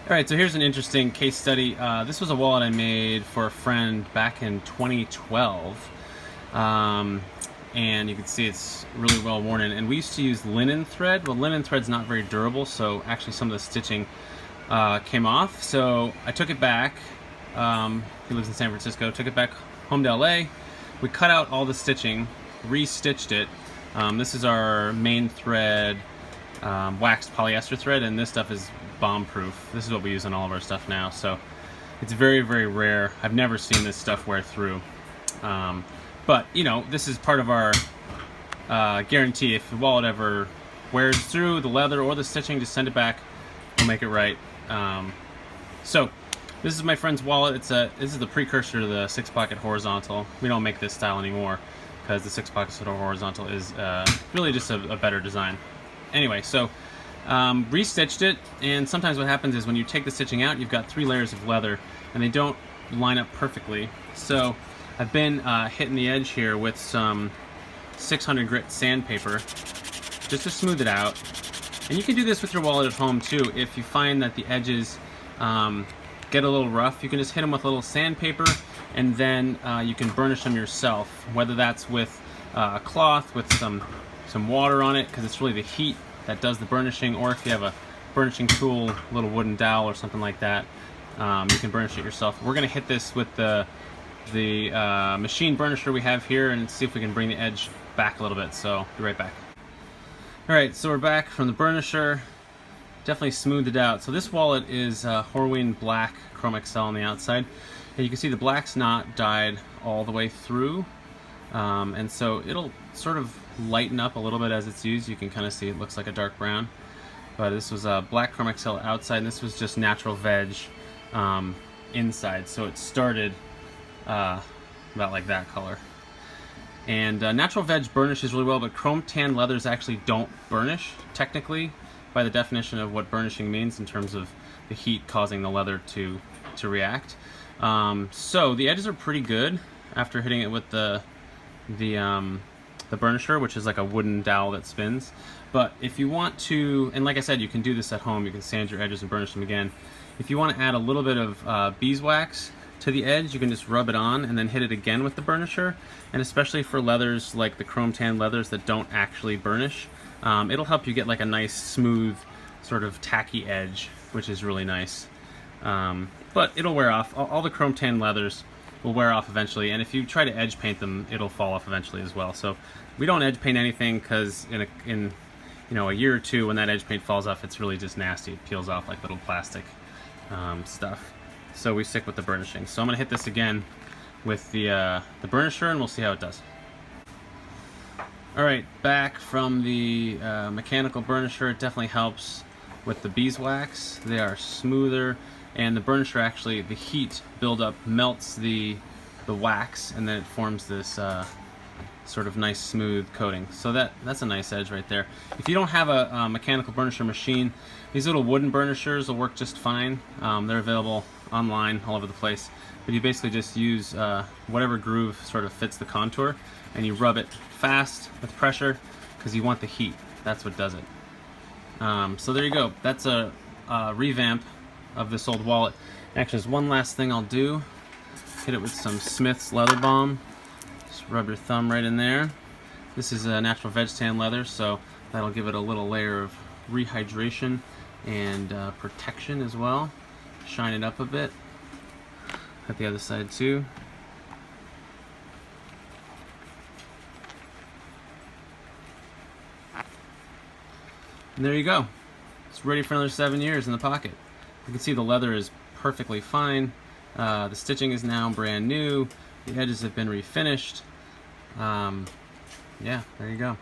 All right, so here's an interesting case study. This was a wallet I made for a friend back in 2012. And you can see it's really well worn in. And we used to use linen thread. Well, linen thread's not very durable, so actually some of the stitching came off. So I took it back. He lives in San Francisco. Took it back home to LA. We cut out all the stitching, re-stitched it. This is our main thread, waxed polyester thread, and this stuff is bomb-proof. This is what we use on all of our stuff now, so it's very, very rare. I've never seen this stuff wear through. But, you know, this is part of our guarantee. If the wallet ever wears through the leather or the stitching, just send it back. We'll make it right. So, this is my friend's wallet. This is the precursor to the 6-pocket horizontal. We don't make this style anymore because the 6-pocket horizontal is really just a better design. Anyway, so re-stitched it, and sometimes what happens is when you take the stitching out, you've got 3 layers of leather, and they don't line up perfectly. So I've been hitting the edge here with some 600 grit sandpaper just to smooth it out. And you can do this with your wallet at home too. If you find that the edges get a little rough, you can just hit them with a little sandpaper, and then you can burnish them yourself, whether that's with a cloth with some water on it, because it's really the heat that does the burnishing, or if you have a burnishing tool, a little wooden dowel or something like that, you can burnish it yourself. We're going to hit this with the machine burnisher we have here and see if we can bring the edge back a little bit, so be right back. Alright, so we're back from the burnisher. Definitely smoothed it out. So this wallet is Horween Black Chrome XL on the outside, and you can see the black's not dyed all the way through, and so it'll sort of lighten up a little bit as it's used. You can kind of see it looks like a dark brown, but this was a Black Chrome XL outside, and this was just natural veg inside, so it started about like that color. And natural veg burnishes really well, but chrome tan leathers actually don't burnish technically by the definition of what burnishing means in terms of the heat causing the leather to react. So the edges are pretty good after hitting it with the burnisher, which is like a wooden dowel that spins. But if you want to, and like I said, you can do this at home, you can sand your edges and burnish them again. If you want to add a little bit of beeswax to the edge, you can just rub it on and then hit it again with the burnisher. And especially for leathers like the chrome tan leathers that don't actually burnish, it'll help you get like a nice smooth sort of tacky edge, which is really nice. But it'll wear off. All the chrome tan leathers will wear off eventually, and if you try to edge paint them, it'll fall off eventually as well. So we don't edge paint anything because in a year or two, when that edge paint falls off, it's really just nasty. It peels off like little plastic stuff. So we stick with the burnishing. So I'm gonna hit this again with the burnisher, and we'll see how it does. All right, back from the mechanical burnisher. It definitely helps with the beeswax. They are smoother, and the burnisher actually, the heat buildup melts the wax, and then it forms this sort of nice smooth coating. So that's a nice edge right there. If you don't have a mechanical burnisher machine, these little wooden burnishers will work just fine. They're available online all over the place, but you basically just use whatever groove sort of fits the contour, and you rub it fast with pressure because you want the heat. That's what does it. So there you go. That's a revamp of this old wallet. Actually, there's one last thing I'll do. Hit it with some Smith's leather balm. Just rub your thumb right in there. This is a natural veg tan leather, so that'll give it a little layer of rehydration and protection as well. Shine it up a bit. At the other side too. And there you go. It's ready for another 7 years in the pocket. You can see the leather is perfectly fine. The stitching is now brand new. The edges have been refinished. Yeah, there you go.